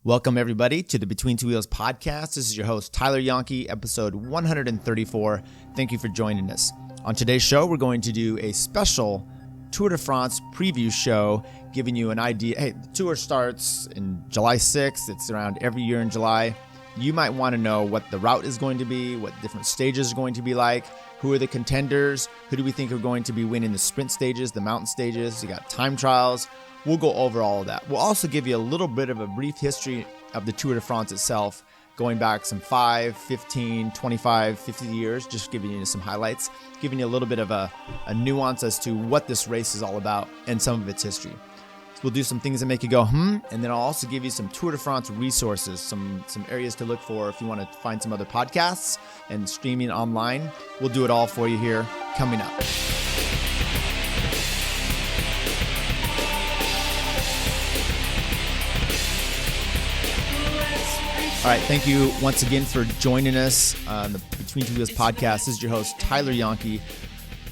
Welcome, everybody, to the Between Two Wheels podcast. This is your host, Tyler Janke, episode 134. Thank you for joining us. On today's show, we're going to do a special Tour de France preview show, giving you an idea. Hey, the tour starts in July 6th. It's around every year in July. You might want to know what the route is going to be, what different stages are going to be like, who are the contenders, who do we think are going to be winning the sprint stages, the mountain stages. You got time trials. We'll go over all of that. We'll also give you a little bit of a brief history of the Tour de France itself, going back some 5, 15, 25, 50 years, just giving you some highlights, giving you a little bit of a nuance as to what this race is all about and some of its history. So we'll do some things that make you go, and then I'll also give you some Tour de France resources, some areas to look for if you want to find some other podcasts and streaming online. We'll do it all for you here coming up. All right, thank you once again for joining us on the Between Two Wheels podcast. This is your host, Tyler Janke.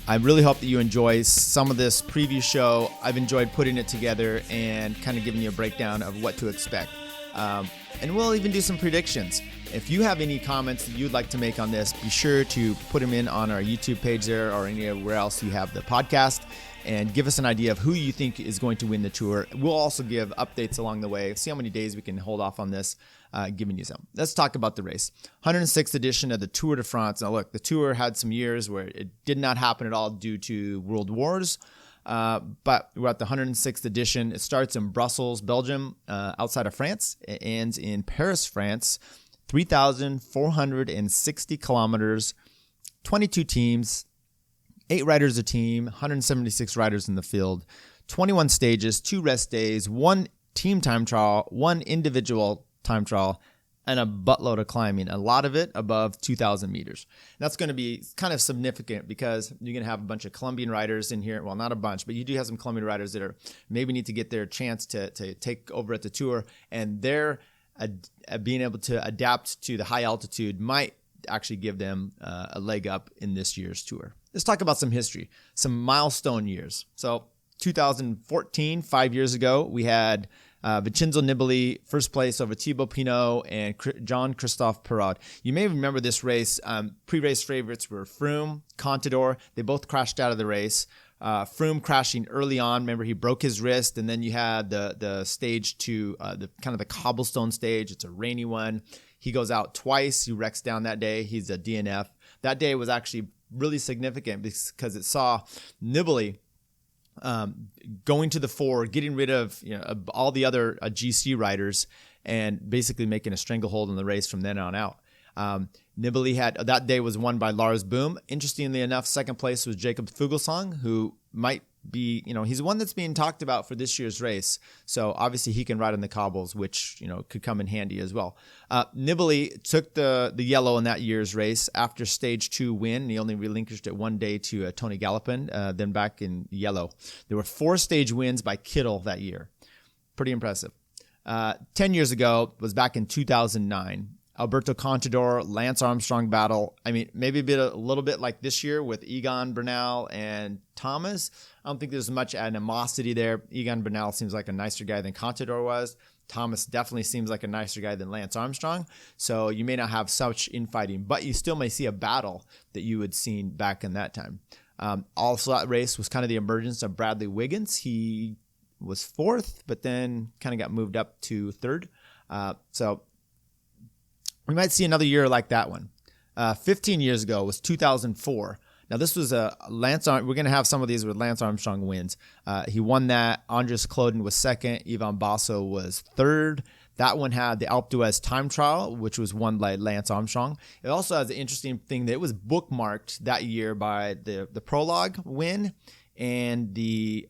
I really hope that you enjoy some of this preview show. I've enjoyed putting it together and kind of giving you a breakdown of what to expect. And we'll even do some predictions. If you have any comments that you'd like to make on this, be sure to put them in on our YouTube page there or anywhere else you have the podcast, and give us an idea of who you think is going to win the tour. We'll also give updates along the way, see how many days we can hold off on this, giving you some. Let's talk about the race. 106th edition of the Tour de France. Now look, the tour had some years where it did not happen at all due to world wars, but we're at the 106th edition. It starts in Brussels, Belgium, outside of France. It ends in Paris, France. 3,460 kilometers, 22 teams, 8 riders a team, 176 riders in the field, 21 stages, 2 rest days, 1 team time trial, 1 individual time trial, and a buttload of climbing, a lot of it above 2,000 meters. That's going to be kind of significant because you're going to have a bunch of Colombian riders in here. Well, not a bunch, but you do have some Colombian riders that are maybe need to get their chance to take over at the tour, and they're being able to adapt to the high altitude might actually give them a leg up in this year's tour. Let's talk about some history, some milestone years. So 2014, 5 years ago, we had Vincenzo Nibali first place over Thibaut Pinot and Jean-Christophe Perrault. You may remember this race. Pre-race favorites were Froome, Contador. They both crashed out of the race. Froome crashing early on. Remember, he broke his wrist, and then you had the stage 2, the kind of the cobblestone stage. It's a rainy one. He goes out twice. He wrecks down that day. He's a DNF. That day was actually really significant because it saw Nibali going to the fore, getting rid of all the other GC riders, and basically making a stranglehold in the race from then on out. Nibali that day was won by Lars Boom. Interestingly enough, second place was Jakob Fuglsang, who might be, he's one that's being talked about for this year's race. So obviously he can ride on the cobbles, which, could come in handy as well. Nibali took the yellow in that year's race after stage 2 win. He only relinquished it one day to Tony Galopin, then back in yellow. There were 4 stage wins by Kittel that year. Pretty impressive. 10 years ago was back in 2009. Alberto Contador, Lance Armstrong battle. I mean, maybe a little bit like this year with Egan Bernal and Thomas. I don't think there's much animosity there. Egan Bernal seems like a nicer guy than Contador was. Thomas definitely seems like a nicer guy than Lance Armstrong. So you may not have such infighting, but you still may see a battle that you had seen back in that time. Also, that race was kind of the emergence of Bradley Wiggins. He was 4th, but then kind of got moved up to 3rd. So we might see another year like that one. 15 years ago was 2004. Now, this was we're going to have some of these with Lance Armstrong wins. He won that. Andres Kloden was 2nd. Ivan Basso was 3rd. That one had the Alpe d'Huez time trial, which was won by Lance Armstrong. It also has an interesting thing that it was bookmarked that year by the prologue win, and the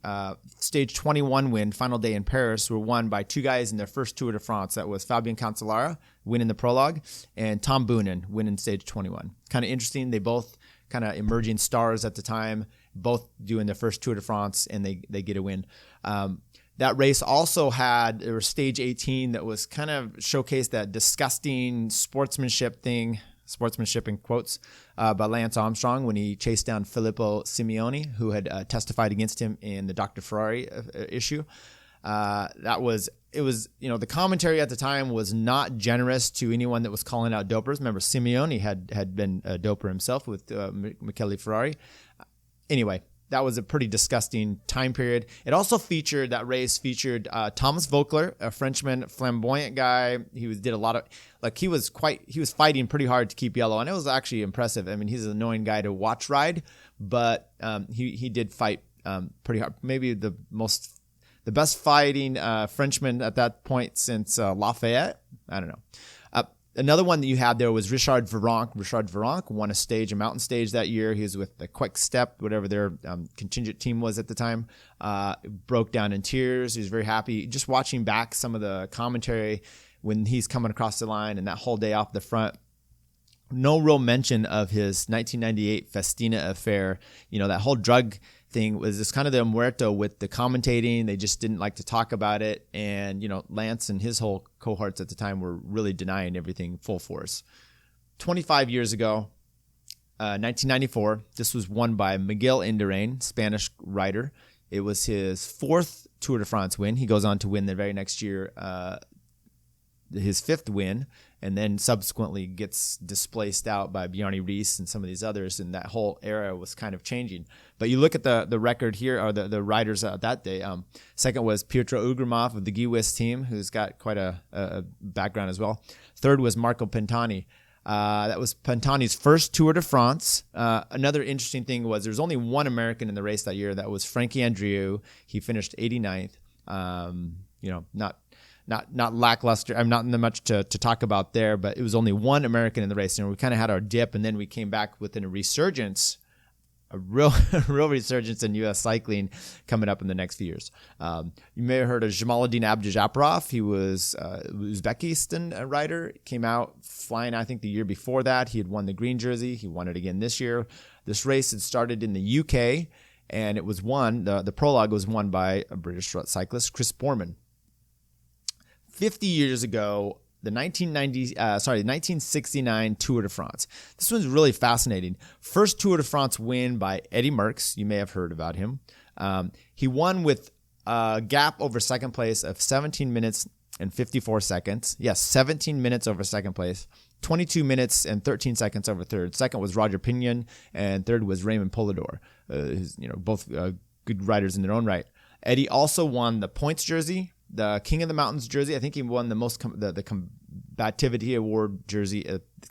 stage 21 win, final day in Paris, were won by 2 guys in their first Tour de France. That was Fabien Cancellara winning the prologue and Tom Boonen winning stage 21. Kind of interesting. They both kind of emerging stars at the time, both doing their first Tour de France, and they get a win. That race also there was stage 18 that was kind of showcased that disgusting sportsmanship in quotes, by Lance Armstrong when he chased down Filippo Simeoni, who had testified against him in the Dr. Ferrari issue. That was it was, the commentary at the time was not generous to anyone that was calling out dopers. Remember, Simeone had been a doper himself with Michele Ferrari. Anyway, that was a pretty disgusting time period. It also featured, that race featured Thomas Voeckler, a Frenchman, flamboyant guy. He did a lot of, he was fighting pretty hard to keep yellow, and it was actually impressive. I mean, he's an annoying guy to watch ride, but he did fight pretty hard. Maybe the best fighting Frenchman at that point since Lafayette. I don't know. Another one that you had there was Richard Virenque. Richard Virenque won a mountain stage that year. He was with the Quick Step, whatever their contingent team was at the time. Broke down in tears. He was very happy. Just watching back some of the commentary when he's coming across the line and that whole day off the front. No real mention of his 1998 Festina affair. That whole drug thing was just kind of the muerto with the commentating. They just didn't like to talk about it. And, Lance and his whole cohorts at the time were really denying everything full force. 25 years ago, 1994, this was won by Miguel Indurain, Spanish rider. It was his fourth Tour de France win. He goes on to win the very next year, his fifth win, and then subsequently gets displaced out by Bjarne Riis and some of these others, and that whole era was kind of changing. But you look at the record here, or the riders that day. Second was Pietro Ugrimov of the Giwis team, who's got quite a background as well. Third was Marco Pantani. That was Pantani's first Tour de France. Another interesting thing was there's only one American in the race that year. That was Frankie Andreu. He finished 89th. Not lackluster. I'm not much to talk about there, but it was only one American in the race. We kind of had our dip, and then we came back within a resurgence, a real resurgence in U.S. cycling coming up in the next few years. You may have heard of Jamaluddin Abdujaparov. He was Uzbekistan rider. Came out flying, I think, the year before that. He had won the green jersey. He won it again this year. This race had started in the UK, and it was won. The prologue was won by a British cyclist, Chris Borman. 50 years ago, the 1969 Tour de France. This one's really fascinating. First Tour de France win by Eddy Merckx. You may have heard about him. He won with a gap over second place of 17 minutes and 54 seconds. Yes, 17 minutes over second place. 22 minutes and 13 seconds over third. Second was Roger Pinion, and third was Raymond Polidor. Both good riders in their own right. Eddy also won the points jersey, the King of the Mountains jersey. I think he won the most the Combativity Award jersey,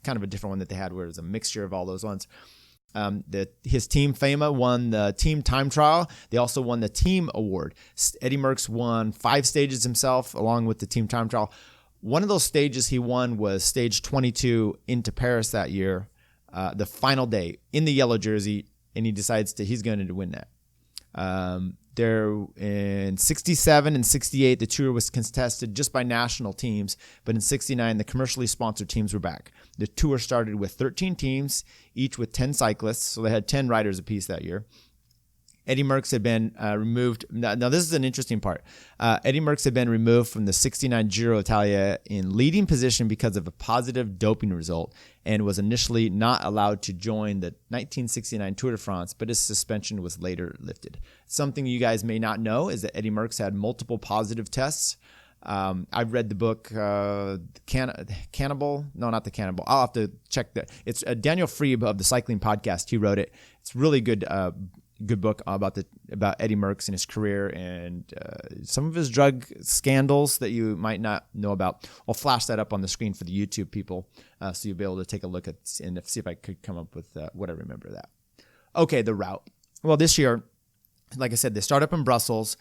kind of a different one that they had where it was a mixture of all those ones. His team FEMA won the team time trial. They also won the team award. Eddy Merckx won 5 stages himself along with the team time trial. One of those stages he won was stage 22 into Paris that year, the final day in the yellow jersey, and he decides he's going to win that. There in 67 and 68, the Tour was contested just by national teams, but in 69, the commercially sponsored teams were back. The Tour started with 13 teams, each with 10 cyclists, so they had 10 riders apiece that year. Eddy Merckx had been removed. Now, this is an interesting part. Eddy Merckx had been removed from the 69 Giro d'Italia in leading position because of a positive doping result and was initially not allowed to join the 1969 Tour de France, but his suspension was later lifted. Something you guys may not know is that Eddy Merckx had multiple positive tests. I've read the book Cannibal. No, not the Cannibal. I'll have to check that. It's Daniel Freeb of the Cycling Podcast. He wrote it. It's really good book about Eddy Merckx and his career and some of his drug scandals that you might not know about. I'll flash that up on the screen for the YouTube people, so you'll be able to take a look at and see if I could come up with what I remember of that. Okay, the route. Well, this year, like I said, they start up in Brussels.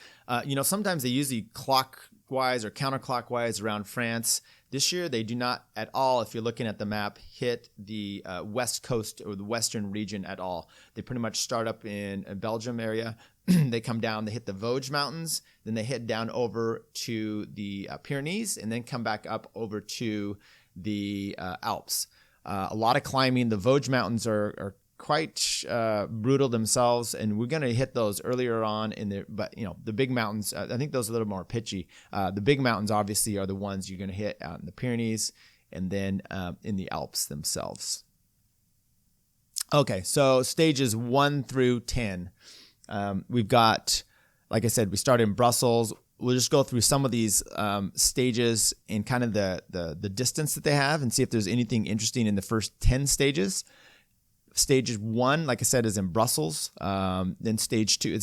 Sometimes they usually clockwise or counterclockwise around France. This year, they do not at all, if you're looking at the map, hit the west coast or the western region at all. They pretty much start up in a Belgium area. They come down, they hit the Vosges Mountains, then they head down over to the Pyrenees, and then come back up over to the Alps. A lot of climbing. The Vosges Mountains are quite brutal themselves, and we're going to hit those earlier on in there. But the big mountains, I think those are a little more pitchy. The big mountains obviously are the ones you're going to hit out in the Pyrenees and then in the Alps themselves. Okay, so stages 1 through 10. We've got, like I said, we started in Brussels. we'll just go through some of these stages and kind of the distance that they have and see if there's anything interesting in the first 10 stages. Stage 1, like I said, is in Brussels. Then stage 2,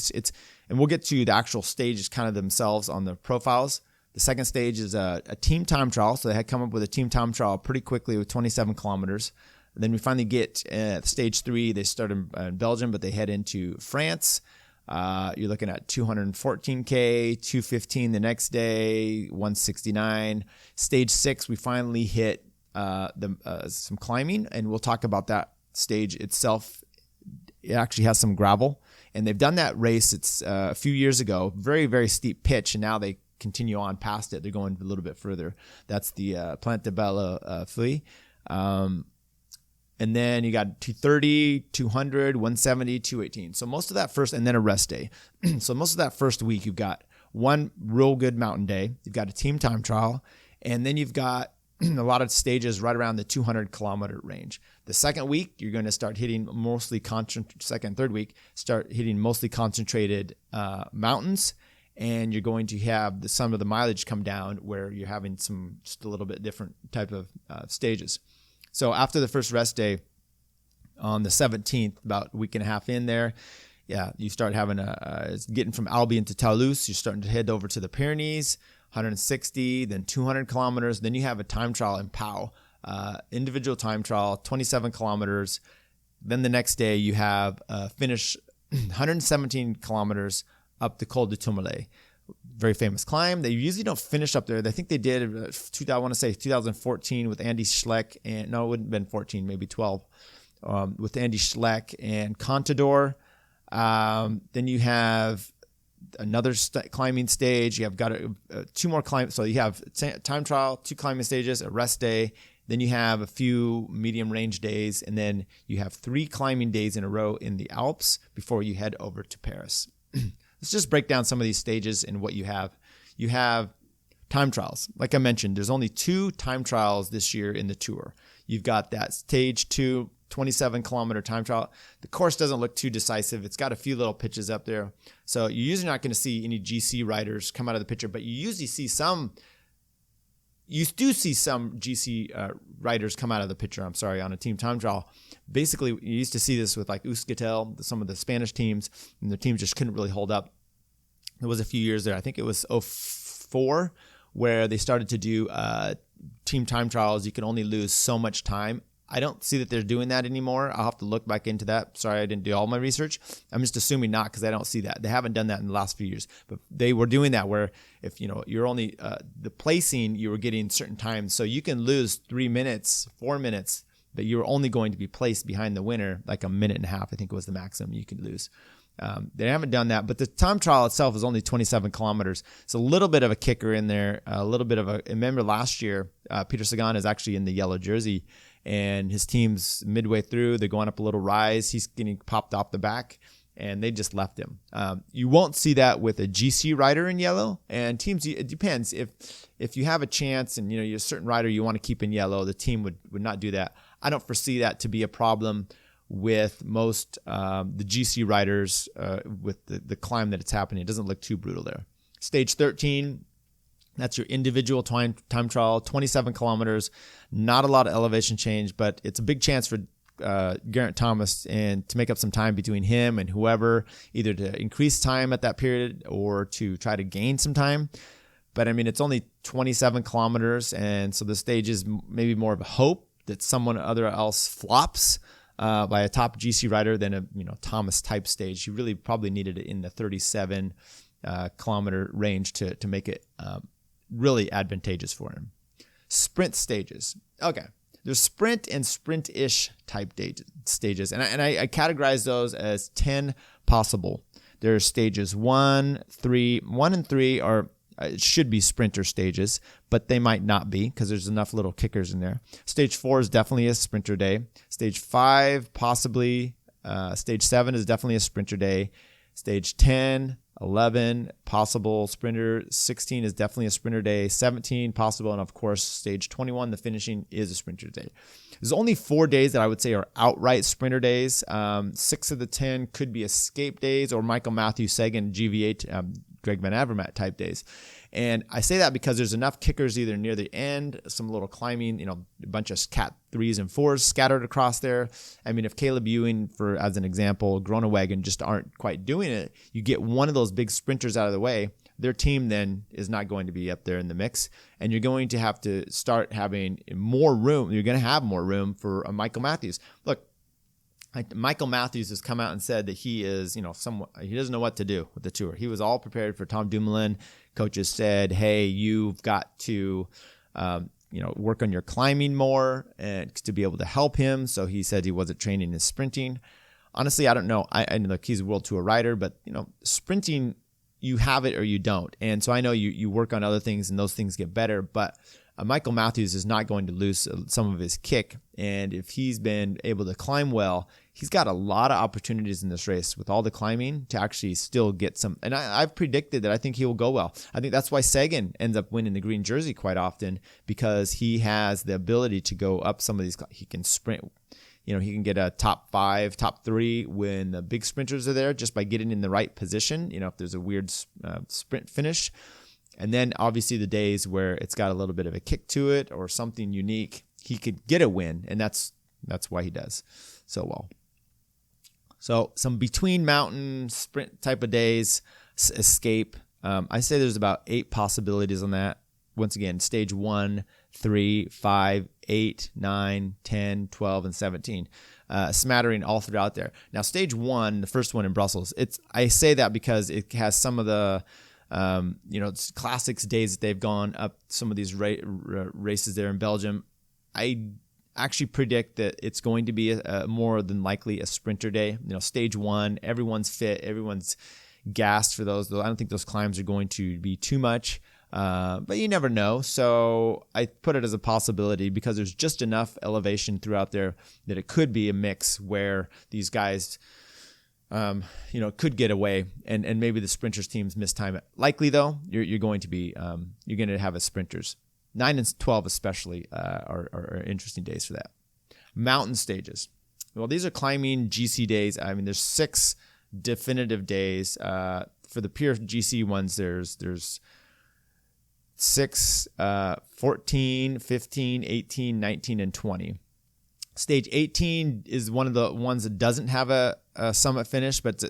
and we'll get to the actual stages kind of themselves on the profiles. The second stage is a team time trial. So they had come up with a team time trial pretty quickly with 27 kilometers. And then we finally get stage 3. They start in Belgium, but they head into France. You're looking at 214K, 215 the next day, 169. Stage 6, we finally hit some climbing, and we'll talk about that stage itself. It actually has some gravel, and they've done that race. It's a few years ago, very, very steep pitch, and now they continue on past it. They're going a little bit further. That's the Plante de Belle Fille. And then you got 230, 200, 170, 218. So most of that first, and then a rest day. So most of that first week, you've got one real good mountain day. You've got a team time trial, and then you've got a lot of stages right around the 200 kilometer range. The second week, you're going to start hitting mostly second and third week, start hitting mostly concentrated mountains, and you're going to have some of the mileage come down where you're having some just a little bit different type of stages. So after the first rest day on the 17th, about a week and a half in there, you start having getting from Albion to Toulouse. You're starting to head over to the Pyrenees, 160, then 200 kilometers. Then you have a time trial in Pau, individual time trial, 27 kilometers. Then the next day you have finish 117 kilometers up the Col du Tourmalet. Very famous climb. They usually don't finish up there. I think they did, I want to say 2014 with Andy Schleck. And no, it wouldn't have been 14, maybe 12, with Andy Schleck and Contador. Then you have another climbing stage. You have got two more climbs. So you have time trial, 2 climbing stages, a rest day. Then you have a few medium range days. And then you have 3 climbing days in a row in the Alps before you head over to Paris. Let's just break down some of these stages and what you have. You have time trials. Like I mentioned, there's only 2 time trials this year in the Tour. You've got that stage 2, 27-kilometer time trial. The course doesn't look too decisive. It's got a few little pitches up there. So you're usually not going to see any GC riders come out of the picture, but you usually see some. You do see some GC riders come out of the picture, on a team time trial. Basically, you used to see this with like Euskaltel, some of the Spanish teams, and the teams just couldn't really hold up. There was a few years there, I think it was 2004, where they started to do team time trials. You can only lose so much time. I don't see that they're doing that anymore. I'll have to look back into that. Sorry, I didn't do all my research. I'm just assuming not because I don't see that. They haven't done that in the last few years. But they were doing that where if you're only the placing, you were getting certain times. So you can lose 3 minutes, 4 minutes, but you're only going to be placed behind the winner like a minute and a half, I think was the maximum you could lose. They haven't done that, but the time trial itself is only 27 kilometers. It's a little bit of a kicker in there, a little bit of a. Remember last year, Peter Sagan is actually in the yellow jersey, and his team's midway through. They're going up a little rise. He's getting popped off the back, and they just left him. You won't see that with a GC rider in yellow, and teams. It depends if you have a chance, and you're a certain rider you want to keep in yellow. The team would not do that. I don't foresee that to be a problem with most the GC riders with the climb that it's happening. It doesn't look too brutal there. Stage 13, that's your individual time trial, 27 kilometers. Not a lot of elevation change, but it's a big chance for Geraint Thomas and to make up some time between him and whoever, either to increase time at that period or to try to gain some time. But I mean, it's only 27 kilometers, and so the stage is maybe more of a hope that someone else flops by a top GC rider than a Thomas type stage. He really probably needed it in the 37 kilometer range to make it really advantageous for him. Sprint stages. Okay, there's sprint and sprint-ish type stages, and I categorize those as 10 possible. There's stages 1 and 3 are. It should be sprinter stages, but they might not be because there's enough little kickers in there. Stage 4 is definitely a sprinter day. Stage 5, possibly. Stage 7 is definitely a sprinter day. Stage 10, 11, possible sprinter. 16 is definitely a sprinter day. 17, possible. And of course, stage 21, the finishing, is a sprinter day. There's only 4 days that I would say are outright sprinter days. 6 of the 10 could be escape days, or Michael Matthews Sagan, GVA Greg Van Avermaet type days. And I say that because there's enough kickers either near the end, some little climbing, a bunch of cat 3s and 4s scattered across there. I mean, if Caleb Ewing, as an example, Groenewegen just aren't quite doing it, you get one of those big sprinters out of the way, their team then is not going to be up there in the mix. And you're going to have to start having more room. You're going to have more room for Michael Matthews. Look, Michael Matthews has come out and said that he is, he doesn't know what to do with the Tour. He was all prepared for Tom Dumoulin. Coaches said, hey, you've got to, work on your climbing more and to be able to help him. So he said he wasn't training his sprinting. Honestly, I don't know. I look, he's a World Tour rider, but, sprinting, you have it or you don't. And so I know you work on other things and those things get better, but Michael Matthews is not going to lose some of his kick. And if he's been able to climb well, he's got a lot of opportunities in this race with all the climbing to actually still get some. And I've predicted that I think he will go well. I think that's why Sagan ends up winning the green jersey quite often, because he has the ability to go up some of these. He can sprint. He can get a top 5, top 3 when the big sprinters are there just by getting in the right position. If there's a weird sprint finish. And then obviously the days where it's got a little bit of a kick to it or something unique, he could get a win. And that's why he does so well. So some between mountain sprint type of days, escape. I say there's about 8 possibilities on that. Once again, stage 1, 3, 5, 8, 9, 10, 12, and 17. Smattering all throughout there. Now, stage 1, the first one in Brussels, I say that because it has some of the it's classics days that they've gone up some of these races there in Belgium. I actually predict that it's going to be more than likely a sprinter day. Stage 1, everyone's fit, everyone's gassed for those. I don't think those climbs are going to be too much, but you never know. So I put it as a possibility because there's just enough elevation throughout there that it could be a mix where these guys could get away and maybe the sprinters teams mistime it. Likely though, you're going to have a sprinters. 9 and 12 especially are interesting days for that. Mountain stages. Well, these are climbing GC days. I mean, there's 6 definitive days. For the pure GC ones, there's 6, 14, 15, 18, 19, and 20. Stage 18 is one of the ones that doesn't have a summit finish, but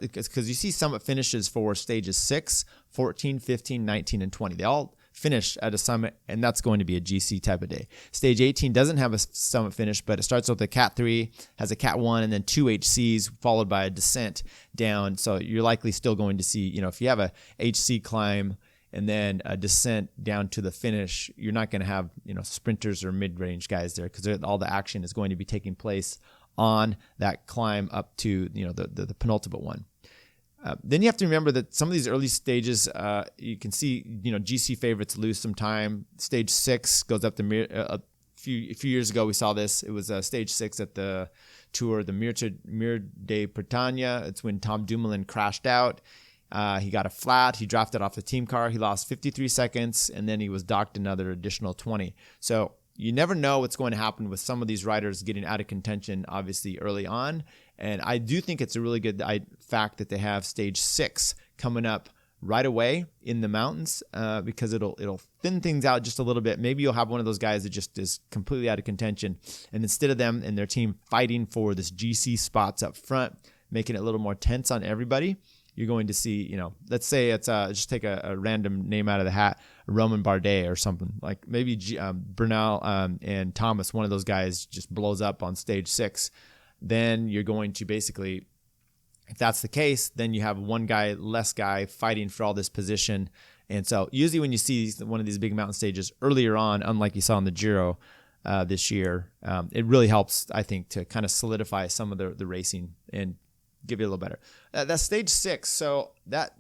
because you see summit finishes for stages 6, 14, 15, 19, and 20. They all finish at a summit, and that's going to be a GC type of day. Stage 18 doesn't have a summit finish, but it starts with a Cat 3, has a Cat 1, and then 2 HCs, followed by a descent down. So you're likely still going to see, if you have a HC climb and then a descent down to the finish, you're not going to have, sprinters or mid-range guys there because all the action is going to be taking place on that climb up to, the penultimate one. Then you have to remember that some of these early stages, you can see, GC favorites lose some time. Stage 6 goes up to a few years ago. We saw this. It was stage 6 at the Tour, the Mur de Bretagne. It's when Tom Dumoulin crashed out. He got a flat. He drafted off the team car. He lost 53 seconds, and then he was docked another additional 20. So you never know what's going to happen with some of these riders getting out of contention, obviously, early on. And I do think it's a really good fact that they have stage 6 coming up right away in the mountains because it'll thin things out just a little bit. Maybe you'll have one of those guys that just is completely out of contention. And instead of them and their team fighting for this GC spots up front, making it a little more tense on everybody, you're going to see, let's say it's just take a random name out of the hat, Roman Bardet or something. Like maybe Bernal and Thomas, one of those guys just blows up on stage 6. Then you're going to basically, if that's the case, then you have one guy, less guy fighting for all this position. And so usually when you see one of these big mountain stages earlier on, unlike you saw in the Giro this year, it really helps, I think, to kind of solidify some of the racing and give you a little better. That's stage 6. So that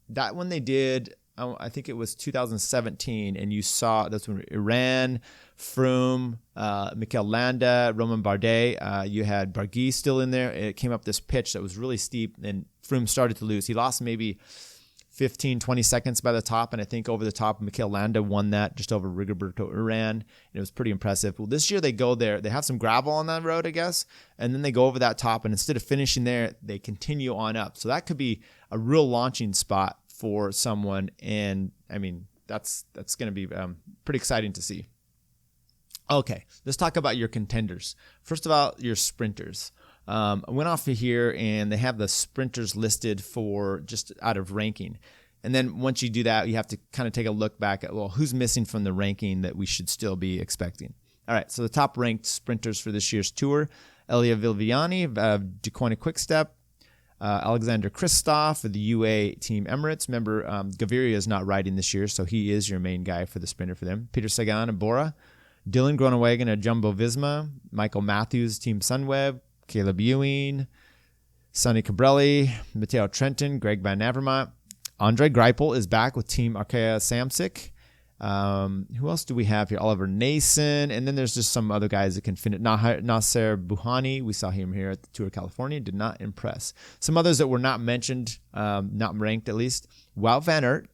one they did, I think it was 2017, and you saw that's when Iran, Froome, Mikel Landa, Roman Bardet. You had Barguil still in there. It came up this pitch that was really steep, and Froome started to lose. He lost maybe 15, 20 seconds by the top, and I think over the top, Mikel Landa won that just over Rigoberto Urán, and it was pretty impressive. Well, this year they go there. They have some gravel on that road, I guess, and then they go over that top, and instead of finishing there, they continue on up. So that could be a real launching spot for someone. And I mean, that's going to be pretty exciting to see. Okay, let's talk about your contenders. First of all, your sprinters. I went off of here, and they have the sprinters listed for just out of ranking. And then once you do that, you have to kind of take a look back at, well, who's missing from the ranking that we should still be expecting. All right, so the top ranked sprinters for this year's tour: Elia Viviani of Duquoin Quickstep, Alexander Kristoff of the UA Team Emirates. Remember, Gaviria is not riding this year, so he is your main guy for the sprinter for them. Peter Sagan of Bora, Dylan Groenewegen of Jumbo-Visma, Michael Matthews, Team Sunweb, Caleb Ewing, Sonny Cabrelli, Matteo Trentin, Greg Van Avermaet. Andre Greipel is back with Team Arkea Samsic. Who else do we have here? Oliver Nason. And then there's just some other guys that can finish. Nasser Buhani. We saw him here at the Tour of California. Did not impress. Some others that were not mentioned, not ranked at least. Wout van Aert.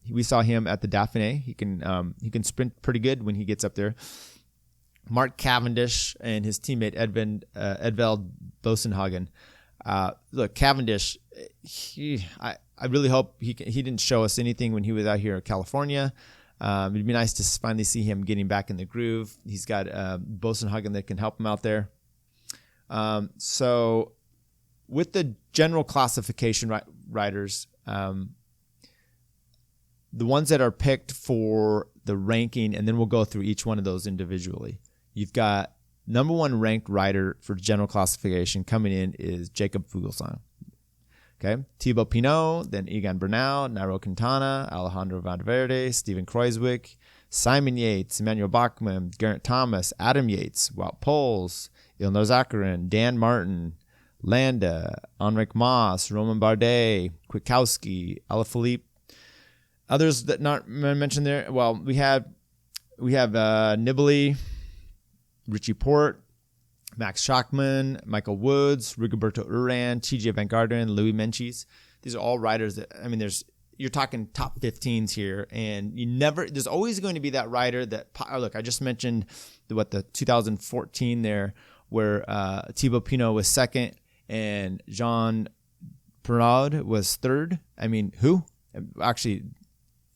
We saw him at the Dauphiné. He can sprint pretty good when he gets up there. Mark Cavendish and his teammate Edvald Bosenhagen. Look, Cavendish, I really hope he didn't show us anything when he was out here in California. It'd be nice to finally see him getting back in the groove. He's got Bosenhagen that can help him out there. So with the general classification riders, the ones that are picked for the ranking, and then we'll go through each one of those individually. You've got number one ranked rider for general classification coming in is Jacob Fuglsang. Okay, Thibaut Pinot, then Egan Bernal, Nairo Quintana, Alejandro Valverde, Steven Kruijswijk, Simon Yates, Emmanuel Bachmann, Geraint Thomas, Adam Yates, Wout Poels, Ilnur Zakarin, Dan Martin, Landa, Enric Mas, Roman Bardet, Kwiatkowski, Alaphilippe. Others that not mentioned there. Well, we have Nibali, Richie Porte, Max Schachmann, Michael Woods, Rigoberto Urán, TJ Van Garderen, Louis Menchis. These are all riders that, I mean, you're talking top 15s here, and there's always going to be that rider that, look, I just mentioned the 2014 there, where Thibaut Pinot was second and Jean Pernaud was third. I mean, who? Actually,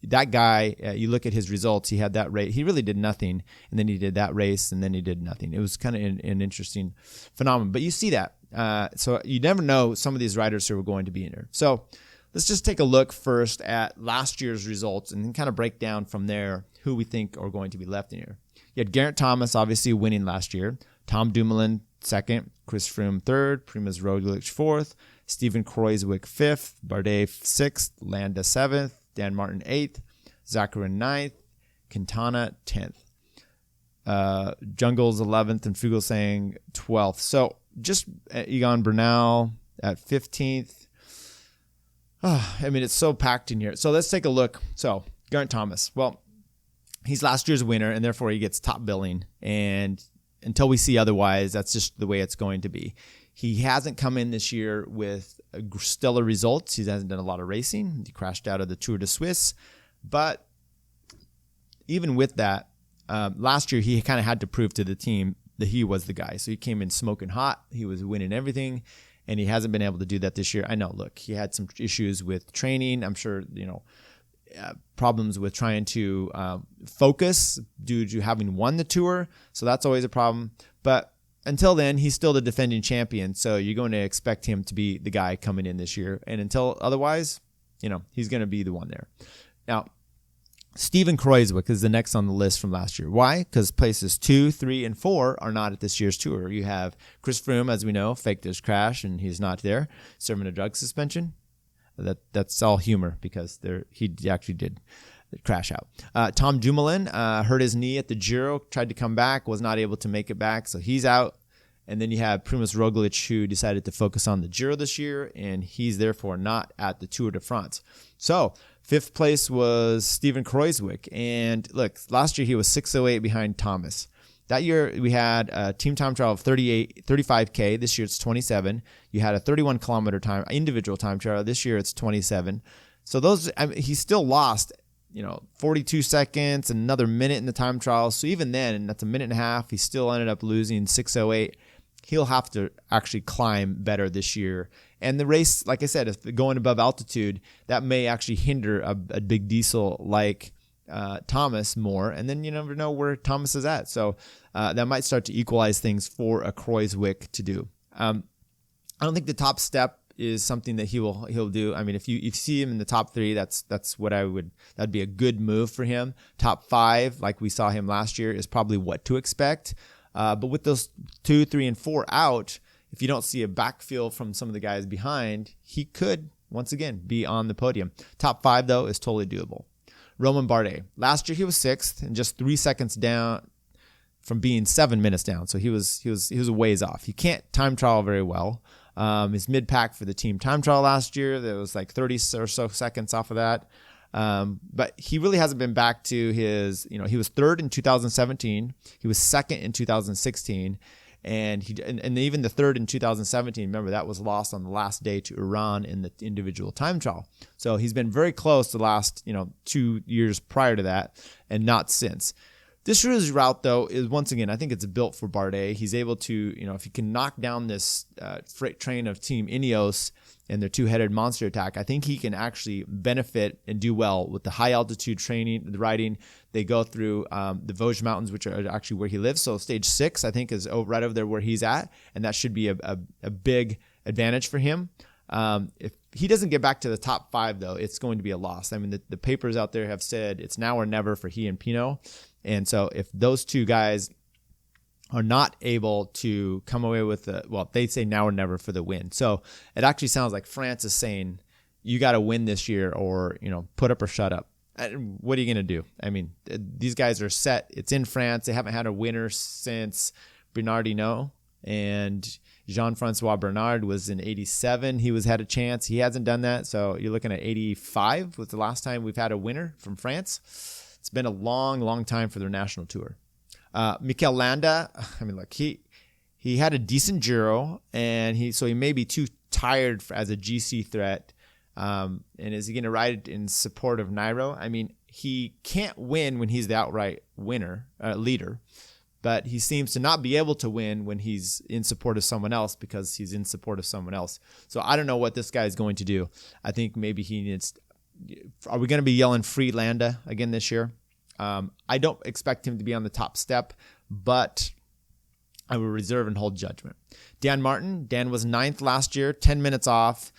that guy, you look at his results, he had that race. He really did nothing, and then he did that race, and then he did nothing. It was kind of an interesting phenomenon. But you see that. So you never know some of these riders who are going to be in there. So let's just take a look first at last year's results and then kind of break down from there who we think are going to be left in here. You had Geraint Thomas, obviously, winning last year. Tom Dumoulin, second. Chris Froome, third. Primož Roglič, fourth. Steven Kruijswijk, fifth. Bardet, sixth. Landa, seventh. Dan Martin, 8th, Zakarin, 9th, Quintana, 10th. Jungles, 11th, and Fuglsang, 12th. So just Egan Bernal at 15th. I mean, it's so packed in here. So let's take a look. So Geraint Thomas, well, he's last year's winner, and therefore he gets top billing. And until we see otherwise, that's just the way it's going to be. He hasn't come in this year with stellar results. He hasn't done a lot of racing. He crashed out of the Tour de Suisse. But even with that, last year he kind of had to prove to the team that he was the guy. So he came in smoking hot. He was winning everything, and he hasn't been able to do that this year. I know, look, he had some issues with training. I'm sure, problems with trying to focus due to having won the Tour. So that's always a problem. But until then, he's still the defending champion, so you're going to expect him to be the guy coming in this year. And until otherwise, he's going to be the one there. Now, Steven Kruijswijk is the next on the list from last year. Why? Because places 2, 3, and 4 are not at this year's Tour. You have Chris Froome, as we know, faked his crash, and he's not there, serving a drug suspension. That's all humor because he actually did crash out. Tom Dumoulin hurt his knee at the Giro, tried to come back, was not able to make it back, so he's out. And then you have Primož Roglič, who decided to focus on the Giro this year, and he's therefore not at the Tour de France. So 5th place was Steven Kruijswijk, and look, last year he was 6:08 behind Thomas. That year we had a team time trial of 35K. This year it's 27. You had a 31-kilometer time individual time trial. This year it's 27. So he still lost 42 seconds, another minute in the time trial. So even then, and that's a minute and a half, he still ended up losing 6:08. He'll have to actually climb better this year And the race, like I said, if they're going above altitude, that may actually hinder a big diesel like Thomas more. And then you never know where Thomas is at. So that might start to equalize things for a Kruijswijk to do. I don't think the top step is something that he'll do. I mean, if you see him in the top 3, that's what that'd be a good move for him. Top 5, like we saw him last year, is probably what to expect. But with those 2, 3, and 4 out, if you don't see a backfill from some of the guys behind, he could once again be on the podium. Top 5 though is totally doable. Roman Bardet. Last year he was 6th and just 3 seconds down from being 7 minutes down. So he was a ways off. He can't time trial very well. His mid-pack for the team time trial last year, there was like 30 or so seconds off of that. But he really hasn't been back to his, he was 3rd in 2017. He was 2nd in 2016. And even the 3rd in 2017, remember that was lost on the last day to Iran in the individual time trial. So he's been very close the last, 2 years prior to that and not since. This route, though, is once again, I think it's built for Bardet. He's able to, if he can knock down this freight train of Team Ineos and their two-headed monster attack, I think he can actually benefit and do well with the high altitude training, the riding. They go through the Vosges Mountains, which are actually where he lives. So stage 6, I think, is right over there where he's at, and that should be a big advantage for him. If he doesn't get back to the top 5, though, it's going to be a loss. I mean, the papers out there have said it's now or never for he and Pinot. And so if those two guys are not able to come away with they say now or never for the win. So it actually sounds like France is saying, you got to win this year or, put up or shut up. What are you going to do? I mean, these guys are set. It's in France. They haven't had a winner since Bernard Hinault, and Jean-Francois Bernard was in 87. He had a chance. He hasn't done that. So you're looking at 85 was the last time we've had a winner from France. It's been a long, long time for their national tour. Mikel Landa, I mean, look, he had a decent Giro, and he may be too tired as a GC threat. And is he going to ride in support of Nairo? I mean, he can't win when he's the outright leader, but he seems to not be able to win when he's in support of someone else because he's in support of someone else. So I don't know what this guy is going to do. I think maybe he needs. Are we going to be yelling free Landa again this year? I don't expect him to be on the top step, but I will reserve and hold judgment. Dan Martin. Dan was 9th last year, 10 minutes off.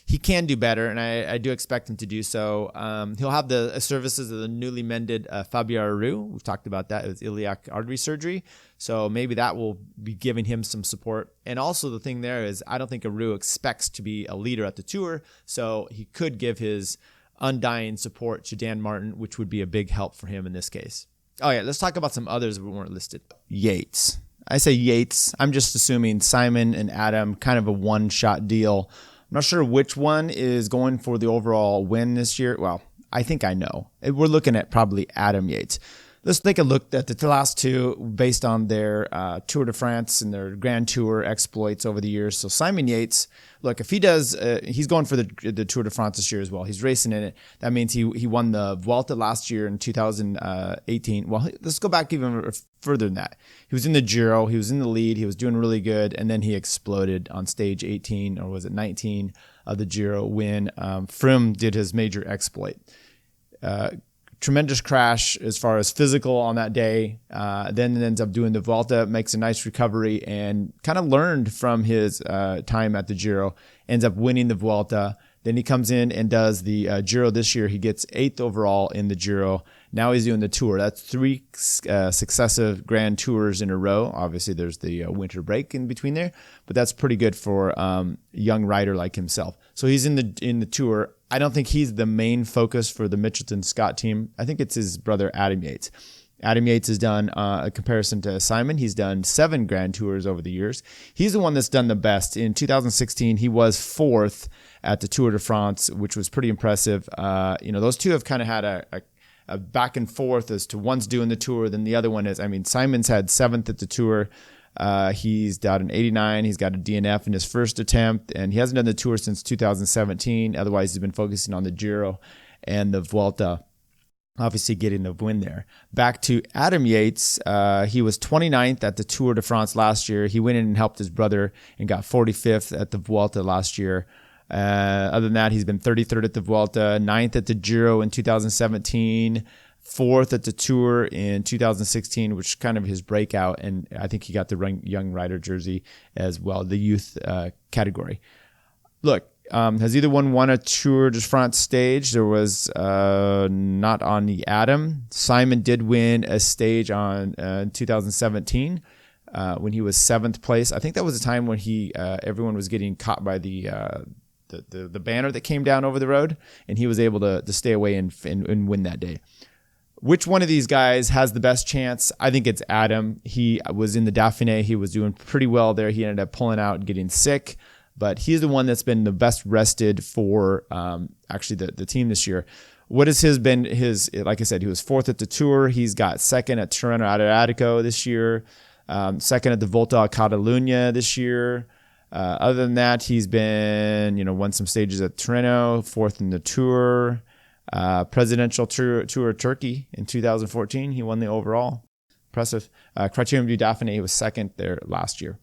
He can do better, and I do expect him to do so. He'll have the services of the newly mended Fabio Aru. We've talked about that. It was iliac artery surgery. So maybe that will be giving him some support. And also the thing there is I don't think Aru expects to be a leader at the Tour, so he could give his undying support to Dan Martin, which would be a big help for him in this case. Oh yeah, let's talk about some others that weren't listed. Yates. I say Yates. I'm just assuming Simon and Adam, kind of a one-shot deal. I'm not sure which one is going for the overall win this year. Well, I think I know. We're looking at probably Adam Yates. Let's take a look at the last two based on their Tour de France and their Grand Tour exploits over the years. So Simon Yates, look, if he does, he's going for the Tour de France this year as well. He's racing in it. That means he won the Vuelta last year in 2018. Well, let's go back even further than that. He was in the Giro. He was in the lead. He was doing really good. And then he exploded on stage 18, or was it 19 of the Giro when Froome did his major exploit. Tremendous crash as far as physical on that day. Then ends up doing the Vuelta, makes a nice recovery, and kind of learned from his time at the Giro. Ends up winning the Vuelta. Then he comes in and does the Giro this year. He gets 8th overall in the Giro. Now he's doing the Tour. That's 3 successive Grand Tours in a row. Obviously, there's the winter break in between there, but that's pretty good for a young rider like himself. So he's in the Tour. I don't think he's the main focus for the Mitchelton Scott team. I think it's his brother Adam Yates. Adam Yates has done a comparison to Simon. He's done 7 Grand Tours over the years. He's the one that's done the best. In 2016, he was 4th at the Tour de France, which was pretty impressive. Those two have kind of had a back and forth as to one's doing the Tour, then the other one is. I mean, Simon's had 7th at the Tour. He's got an 89. He's got a DNF in his first attempt, and he hasn't done the Tour since 2017. Otherwise, he's been focusing on the Giro and the Vuelta. obviously getting the win there. Back to Adam Yates. He was 29th at the Tour de France last year. He went in and helped his brother and got 45th at the Vuelta last year. Other than that, he's been 33rd at the Vuelta, 9th at the Giro in 2017, 4th at the Tour in 2016, which is kind of his breakout. And I think he got the young rider jersey as well, the youth category. Look, has either one won a Tour de France stage? There was not on the Adam. Simon did win a stage on 2017 when he was 7th place. I think that was a time when everyone was getting caught by the banner that came down over the road, and he was able to stay away and win that day. Which one of these guys has the best chance? I think it's Adam. He was in the Dauphiné. He was doing pretty well there. He ended up pulling out and getting sick, but he's the one that's been the best rested for actually the team this year. What has been his, like I said, he was 4th at the Tour. He's got 2nd at Tirreno Adriatico this year, 2nd at the Volta a Catalunya this year. Other than that, he's been, won some stages at Tirreno, 4th in the Tour, Presidential Tour of Turkey in 2014. He won the overall. Impressive. Criterium du Dauphiné, he was 2nd there last year.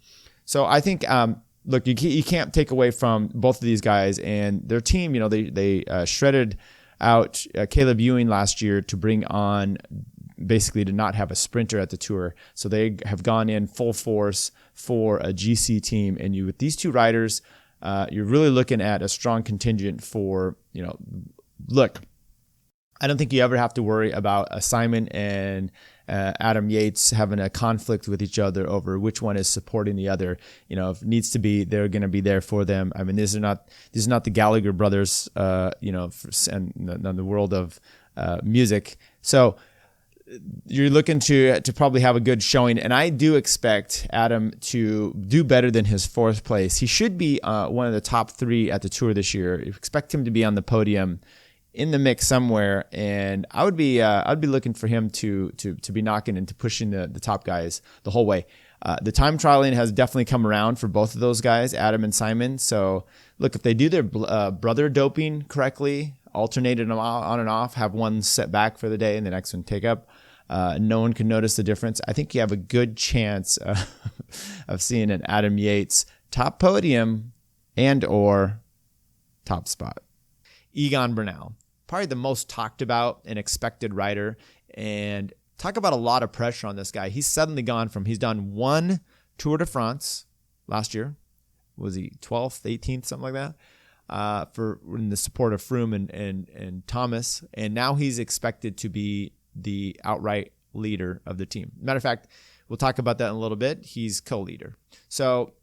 So I think, look, you can't take away from both of these guys and their team. They shredded out Caleb Ewing last year to bring on, basically to not have a sprinter at the Tour. So they have gone in full force for a GC team. And with these two riders, you're really looking at a strong contingent for, look, I don't think you ever have to worry about Simon and Adam Yates having a conflict with each other over which one is supporting the other. If it needs to be, they're going to be there for them. I mean, these are not the Gallagher brothers, and in the world of music. So you're looking to probably have a good showing, and I do expect Adam to do better than his 4th place. He should be one of the top 3 at the Tour this year. You expect him to be on the podium, in the mix somewhere, and I'd be looking for him to be knocking and to pushing the top guys the whole way. The time trialing has definitely come around for both of those guys, Adam and Simon. So look, if they do their brother doping correctly, alternated them on and off, have one set back for the day and the next one take up, no one can notice the difference. I think you have a good chance of seeing an Adam Yates top podium and or top spot. Egan Bernal, probably the most talked about and expected rider, and talk about a lot of pressure on this guy. He's suddenly gone from, he's done one Tour de France last year. Was he 12th, 18th, something like that, for in the support of Froome and Thomas, and now he's expected to be the outright leader of the team. Matter of fact, we'll talk about that in a little bit. He's co-leader. So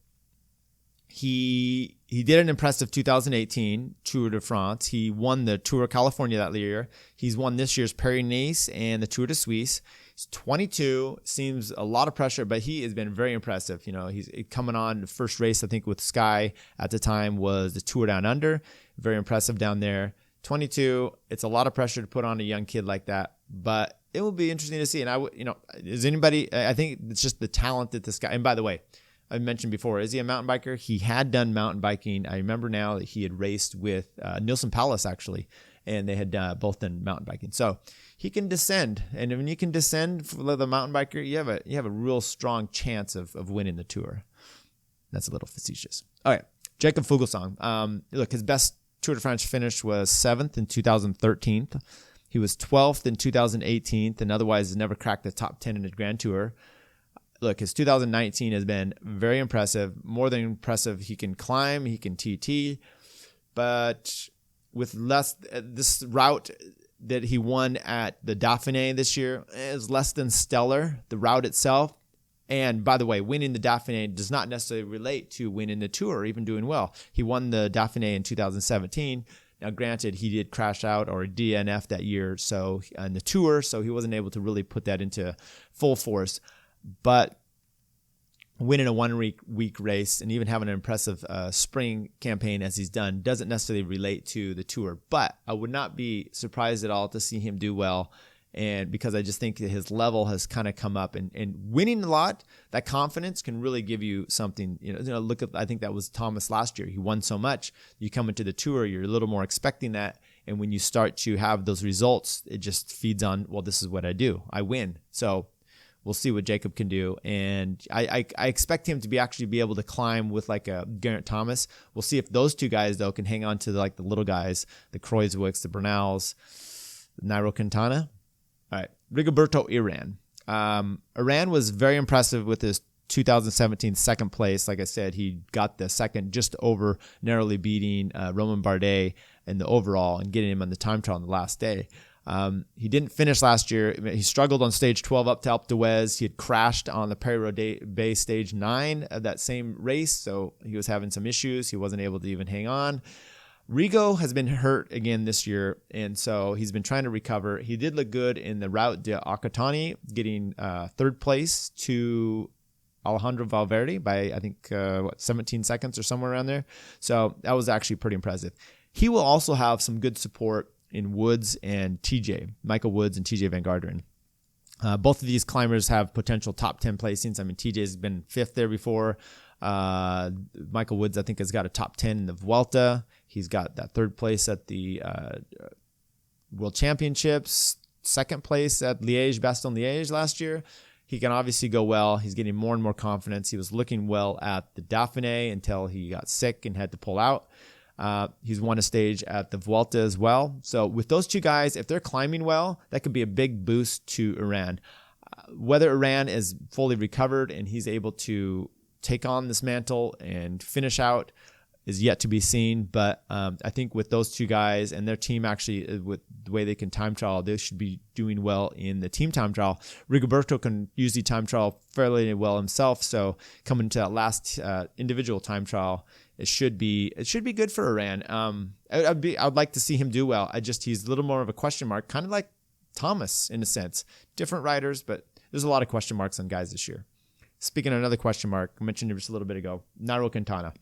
he did an impressive 2018 Tour de France. He won the Tour of California that year. He's won this year's Paris-Nice and the Tour de Suisse. He's 22, seems a lot of pressure, but he has been very impressive. He's coming on the first race, I think, with Sky at the time was the Tour Down Under. Very impressive down there. 22, it's a lot of pressure to put on a young kid like that, but it will be interesting to see. And I think it's just the talent that this guy, and by the way, I mentioned before, is he a mountain biker? He had done mountain biking. I remember now that he had raced with Nilsson Palace, actually, and they had both done mountain biking. So he can descend, and when you can descend for the mountain biker, you have a real strong chance of winning the Tour. That's a little facetious. All right, Jakob Fuglsang. Look, his best Tour de France finish was 7th in 2013. He was 12th in 2018, and otherwise has never cracked the top 10 in the Grand Tour. Look, his 2019 has been very impressive, more than impressive. He can climb, he can TT, but with less, this route that he won at the Dauphiné this year is less than stellar, the route itself. And by the way, winning the Dauphiné does not necessarily relate to winning the Tour or even doing well. He won the Dauphiné in 2017. Now, granted, he did crash out or DNF that year on the Tour, so he wasn't able to really put that into full force. But winning a 1 week race and even having an impressive spring campaign as he's done doesn't necessarily relate to the Tour. But I would not be surprised at all to see him do well And because I just think that his level has kind of come up, and winning a lot, that confidence can really give you something. Look at, I think that was Thomas last year. He won so much. You come into the Tour, you're a little more expecting that. And when you start to have those results, it just feeds on, well, this is what I do. I win. So we'll see what Jacob can do. And I expect him to be able to climb with like a Geraint Thomas. We'll see if those two guys, though, can hang on to the little guys, the Kruijswijks, the Bernals, Nairo Quintana. All right, Rigoberto Urán. Urán was very impressive with his 2017 second place. Like I said, he got the second just over, narrowly beating Roman Bardet in the overall and getting him on the time trial on the last day. He didn't finish last year. He struggled on stage 12 up to Alpe d'Huez. He had crashed on the Paris-Roubaix stage 9 of that same race, so he was having some issues. He wasn't able to even hang on. Rigo has been hurt again this year, and so he's been trying to recover. He did look good in the Route de Occitanie, getting third place to Alejandro Valverde by, I think, 17 seconds or somewhere around there. So that was actually pretty impressive. He will also have some good support in Woods and TJ, Michael Woods and TJ Van Garderen. Both of these climbers have potential top 10 placings. I mean, TJ's been 5th there before. Michael Woods, I think, has got a top 10 in the Vuelta. He's got that third place at the World Championships, second place at Bastogne-Liège last year. He can obviously go well. He's getting more and more confidence. He was looking well at the Dauphiné until he got sick and had to pull out. He's won a stage at the Vuelta as well. So with those two guys, if they're climbing well, that could be a big boost to Urán. Whether Urán is fully recovered and he's able to take on this mantle and finish out is yet to be seen. But I think with those two guys and their team, actually, with the way they can time trial, they should be doing well in the team time trial. Rigoberto can usually time trial fairly well himself. So coming to that last individual time trial, it should be good for Urán. I'd like to see him do well. He's a little more of a question mark, kind of like Thomas in a sense. Different riders, but there's a lot of question marks on guys this year. Speaking of another question mark, I mentioned it just a little bit ago, Nairo Quintana.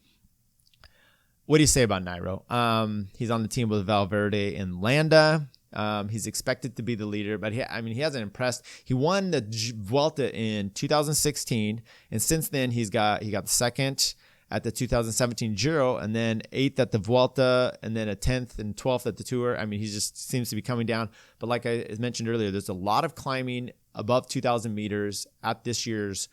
What do you say about Nairo? He's on the team with Valverde and Landa. He's expected to be the leader, but he hasn't impressed. He won the Vuelta in 2016, and since then he got the second at the 2017 Giro, and then 8th at the Vuelta, and then a 10th and 12th at the Tour. I mean, he just seems to be coming down. But like I mentioned earlier, there's a lot of climbing above 2,000 meters at this year's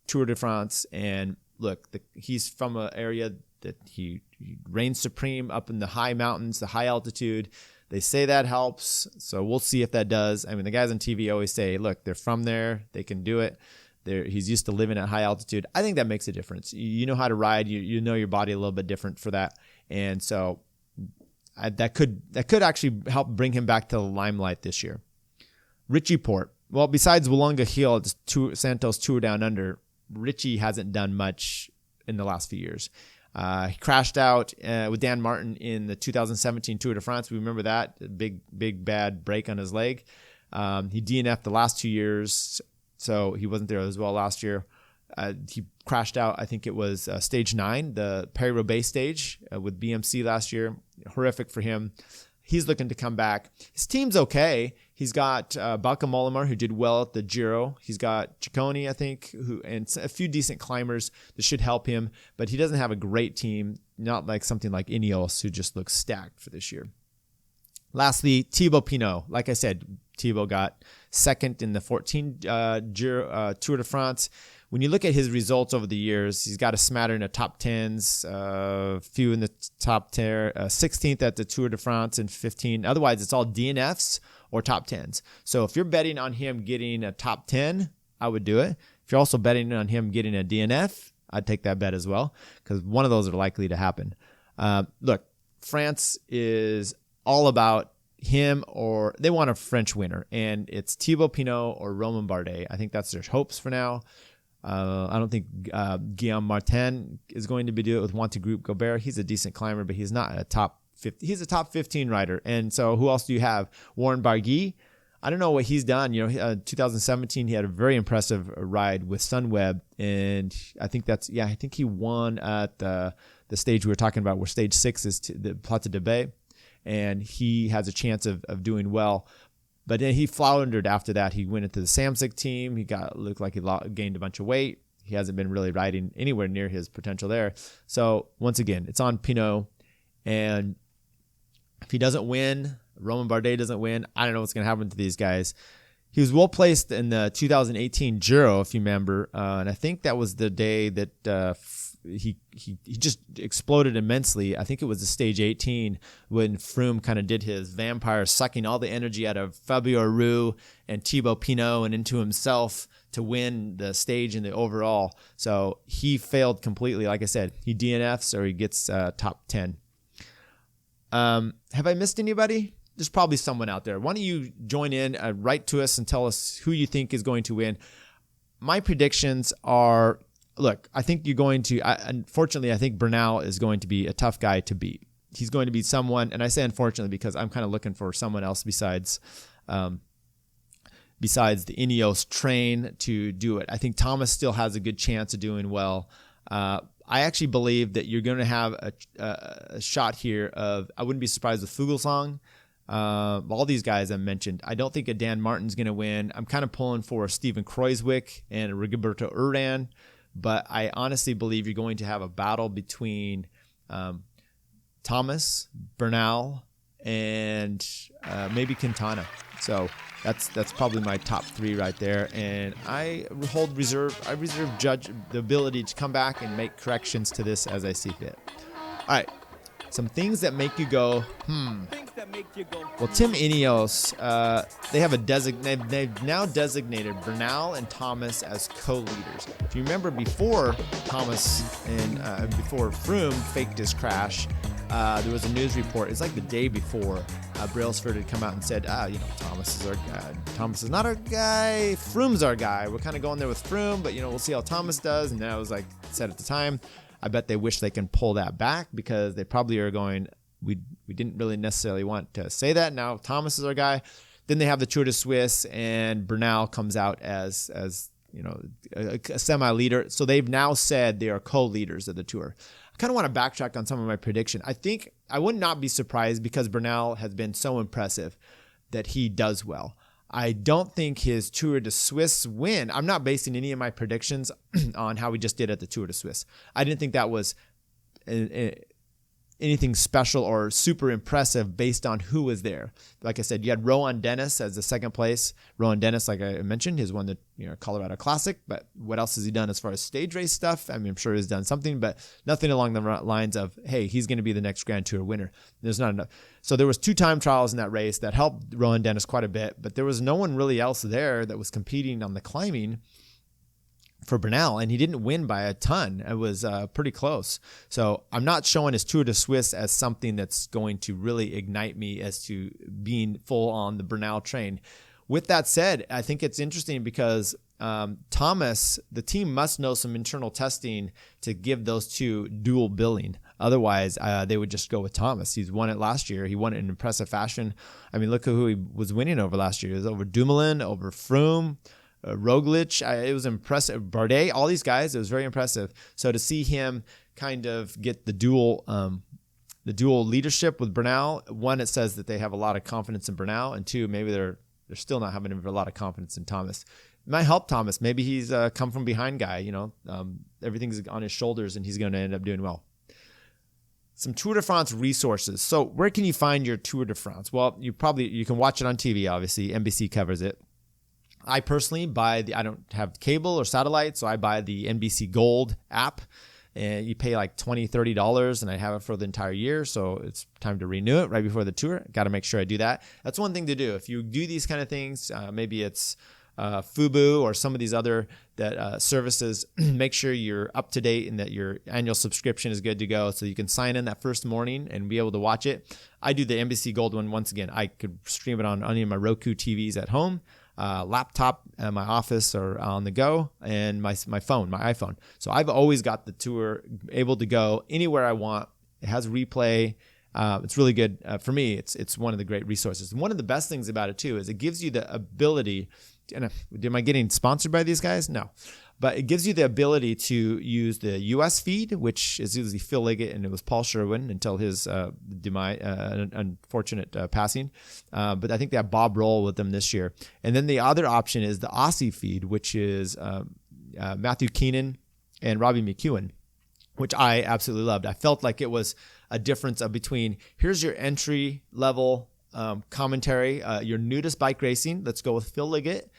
Tour de France. And look, he's from an area that he reigns supreme up in the high mountains, the high altitude. They say that helps, so we'll see if that does. I mean, the guys on TV always say, look, they're from there, they can do it. He's used to living at high altitude. I think that makes a difference. You know how to ride. You know your body a little bit different for that, and so that could actually help bring him back to the limelight this year. Richie Porte. Well, besides Wollonga Hill at Santos Tour Down Under, Richie hasn't done much in the last few years. He crashed out with Dan Martin in the 2017 Tour de France. We remember that big bad break on his leg. He DNF'd the last 2 years, so he wasn't there as well last year. He crashed out, I think it was stage 9, the Paris-Roubaix stage with BMC last year. Horrific for him. He's looking to come back. His team's okay. He's got Bauke Mollema, who did well at the Giro. He's got Ciccone, I think, and a few decent climbers that should help him. But he doesn't have a great team, not like something like Ineos, who just looks stacked for this year. Lastly, Thibaut Pinot. Like I said, Thibaut got second in the 14 Tour de France. When you look at his results over the years, he's got a smattering of top 10s, a few in the top 10, 16th at the Tour de France and 15. Otherwise, it's all DNFs or top 10s. So if you're betting on him getting a top 10, I would do it. If you're also betting on him getting a DNF, I'd take that bet as well, because one of those are likely to happen. Look, France is all about him, or they want a French winner, and it's Thibaut Pinot or Roman Bardet. I think that's their hopes for now. I don't think Guillaume Martin is going to be doing it with Wanty Group Gobert. He's a decent climber, but he's not a top 50. He's a top 15 rider. And so who else do you have? Warren Barguil. I don't know what he's done. 2017, he had a very impressive ride with Sunweb. And I think I think he won at the stage we were talking about, where stage 6 is the Plateau de Bay. And he has a chance of doing well. But then he floundered after that. He went into the Samsic team. Looked like he gained a bunch of weight. He hasn't been really riding anywhere near his potential there. So once again, it's on Pinot. And if he doesn't win, Roman Bardet doesn't win, I don't know what's going to happen to these guys. He was well placed in the 2018 Giro, if you remember, and I think that was the day that he just exploded immensely. I think it was the stage 18 when Froome kind of did his vampire, sucking all the energy out of Fabio Aru and Thibaut Pinot and into himself to win the stage in the overall. So he failed completely. Like I said, he DNFs or he gets top 10. Have I missed anybody? There's probably someone out there. Why don't you join in, write to us and tell us who you think is going to win. My predictions are, look, I think you're going to, unfortunately, I think Bernal is going to be a tough guy to beat. He's going to be someone, and I say unfortunately because I'm kind of looking for someone else besides the Ineos train to do it. I think Thomas still has a good chance of doing well. I actually believe that you're going to have a shot here of, I wouldn't be surprised with Fuglsang. All these guys I mentioned. I don't think a Dan Martin's going to win. I'm kind of pulling for Steven Kruijswijk and Rigoberto Urán, but I honestly believe you're going to have a battle between Thomas, Bernal, and maybe Quintana. So that's probably my top three right there. And I reserve judge the ability to come back and make corrections to this as I see fit. All right. Some things that make you go, Well, Team Ineos, they've now designated Bernal and Thomas as co-leaders. If you remember, before Thomas and before Froome faked his crash, there was a news report. It's like the day before Brailsford had come out and said, Thomas is our guy. Thomas is not our guy. Froome's our guy. We're kind of going there with Froome, but we'll see how Thomas does. And that was like said at the time. I bet they wish they can pull that back because they probably are going, we didn't really necessarily want to say that. Now Thomas is our guy. Then they have the Tour de Suisse and Bernal comes out as a semi-leader. So they've now said they are co-leaders of the Tour. I kind of want to backtrack on some of my prediction. I think I would not be surprised because Bernal has been so impressive that he does well. I don't think his Tour de Suisse win, I'm not basing any of my predictions on how he just did at the Tour de Suisse. I didn't think that was anything special or super impressive based on who was there. Like I said, you had Rohan Dennis as the second place. Rohan Dennis, like I mentioned, has won the Colorado Classic, but what else has he done as far as stage race stuff? I mean, I'm sure he's done something, but nothing along the lines of, hey, he's going to be the next Grand Tour winner. There's not enough. So there was 2 time trials in that race that helped Rohan Dennis quite a bit, but there was no one really else there that was competing on the climbing for Bernal, and he didn't win by a ton. It was pretty close. So I'm not showing his Tour de Suisse as something that's going to really ignite me as to being full on the Bernal train. With that said, I think it's interesting because Thomas, the team must know some internal testing to give those two dual billing. Otherwise, they would just go with Thomas. He's won it last year. He won it in impressive fashion. I mean, look at who he was winning over last year. It was over Dumoulin, over Froome, Roglic. It was impressive. Bardet, all these guys, it was very impressive. So to see him kind of get the dual leadership with Bernal, one, it says that they have a lot of confidence in Bernal, and two, maybe they're still not having a lot of confidence in Thomas. It might help Thomas. Maybe he's a come from behind guy. Everything's on his shoulders, and he's going to end up doing well. Some Tour de France resources. So where can you find your Tour de France? Well, you can watch it on TV. Obviously, NBC covers it. I personally I don't have cable or satellite, so I buy the NBC Gold app, and you pay like $20, $30, and I have it for the entire year, so it's time to renew it right before the Tour. Got to make sure I do that. That's one thing to do. If you do these kind of things, maybe it's Fubo or some of these other services, make sure you're up to date and that your annual subscription is good to go so you can sign in that first morning and be able to watch it. I do the NBC Gold one. Once again, I could stream it on any of my Roku TVs at home, laptop at my office or on the go, and my phone, my iPhone. So I've always got the Tour able to go anywhere I want. It has replay. It's really good. For me, it's one of the great resources. And one of the best things about it too is it gives you the ability. And am I getting sponsored by these guys? No. But it gives you the ability to use the U.S. feed, which is usually Phil Liggett, and it was Paul Sherwin until his unfortunate passing. But I think they have Bob Roll with them this year. And then the other option is the Aussie feed, which is Matthew Keenan and Robbie McEwen, which I absolutely loved. I felt like it was a difference of between, here's your entry level commentary, your nudist bike racing. Let's go with Phil Liggett.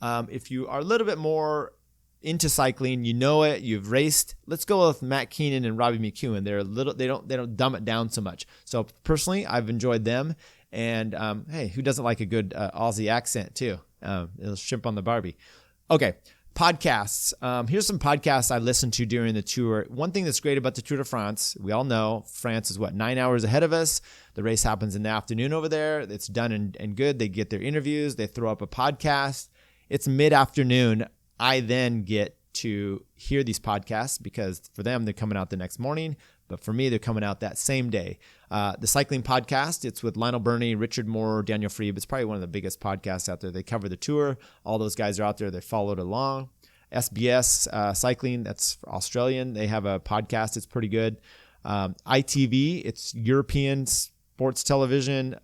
If you are a little bit more into cycling, you know it, you've raced, let's go with Matt Keenan and Robbie McEwen. They don't dumb it down so much. So personally, I've enjoyed them. And hey, who doesn't like a good Aussie accent too? It'll shrimp on the Barbie. Okay, podcasts. Here's some podcasts I listened to during the tour. One thing that's great about the Tour de France, we all know France is 9 hours ahead of us. The race happens in the afternoon over there. It's done and good. They get their interviews. They throw up a podcast. It's mid-afternoon. I then get to hear these podcasts because for them, they're coming out the next morning. But for me, they're coming out that same day. The Cycling Podcast, it's with Lionel Burney, Richard Moore, Daniel Friebe. It's probably one of the biggest podcasts out there. They cover the tour. All those guys are out there. They followed along. SBS Cycling, that's Australian. They have a podcast. It's pretty good. ITV, it's European sports television.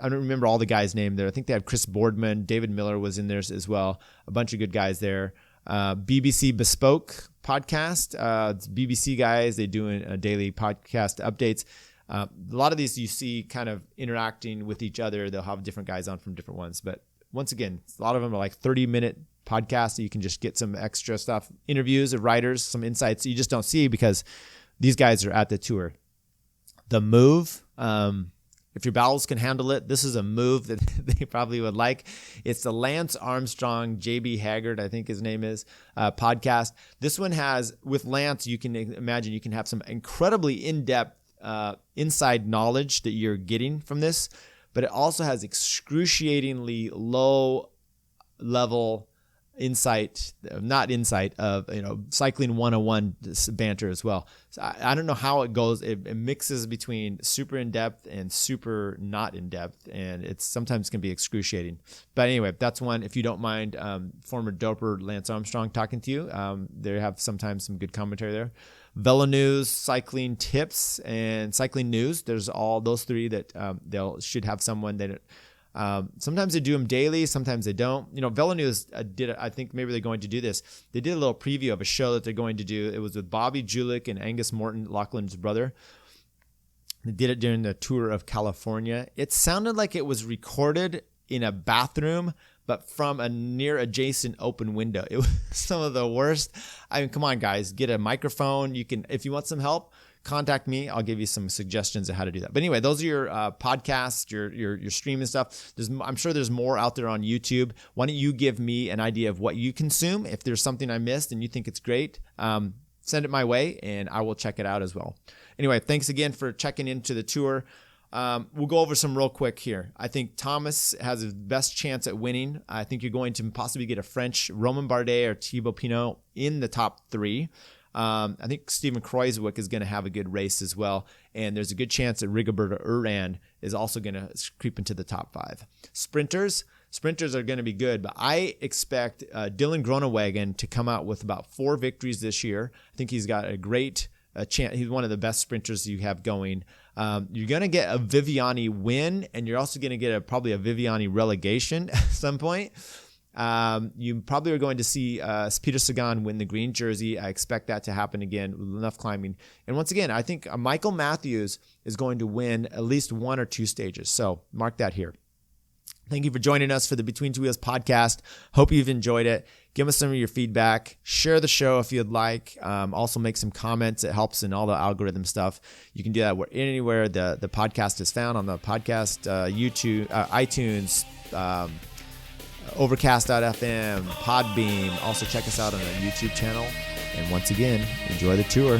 I don't remember all the guys' name there. I think they have Chris Boardman. David Miller was in there as well. A bunch of good guys there. BBC Bespoke podcast. It's BBC guys. They do daily podcast updates. A lot of these you see kind of interacting with each other. They'll have different guys on from different ones. But once again, a lot of them are like 30-minute podcasts. So you can just get some extra stuff, interviews of riders, some insights you just don't see because these guys are at the tour. The Move. If your bowels can handle it, this is a move that they probably would like. It's the Lance Armstrong, JB Haggard, I think his name is, podcast. This one has, with Lance, you can imagine you can have some incredibly in-depth inside knowledge that you're getting from this, but it also has excruciatingly low level insight of cycling 101 banter as well. So I don't know how it goes. It mixes between super in depth and super not in depth, and it's sometimes can be excruciating. But anyway, that's one. If you don't mind, former doper Lance Armstrong talking to you, they have sometimes some good commentary there. Velo News, cycling tips, and cycling news. There's all those three that should have someone that. Sometimes they do them daily, sometimes they don't. Velo News I think maybe they're going to do this. They did a little preview of a show that they're going to do. It was with Bobby Julich and Angus Morton, Lachlan's brother. They did it during the tour of California. It sounded like it was recorded in a bathroom, but from a near adjacent open window. It was some of the worst. I mean, come on, guys, get a microphone. You can, if you want some help, contact me. I'll give you some suggestions of how to do that. But anyway, those are your podcasts, your streaming stuff. I'm sure there's more out there on YouTube. Why don't you give me an idea of what you consume? If there's something I missed and you think it's great, send it my way and I will check it out as well. Anyway, thanks again for checking into the tour. We'll go over some real quick here. I think Thomas has the best chance at winning. I think you're going to possibly get a French Roman Bardet or Thibaut Pinot in the top three. I think Stephen Kruijswijk is going to have a good race as well, and there's a good chance that Rigoberto Urán is also going to creep into the top five. Sprinters are going to be good, but I expect Dylan Groenewegen to come out with about 4 victories this year. I think he's got a great chance. He's one of the best sprinters you have going. You're going to get a Viviani win, and you're also going to get probably a Viviani relegation at some point. You probably are going to see Peter Sagan win the green jersey. I expect that to happen again with enough climbing. And once again, I think Michael Matthews is going to win at least 1 or 2 stages. So mark that here. Thank you for joining us for the Between Two Wheels podcast. Hope you've enjoyed it. Give us some of your feedback. Share the show if you'd like. Also make some comments. It helps in all the algorithm stuff. You can do that anywhere the podcast is found on the podcast, YouTube, iTunes, Overcast.fm, Podbeam. Also check us out on our YouTube channel. And once again, enjoy the tour.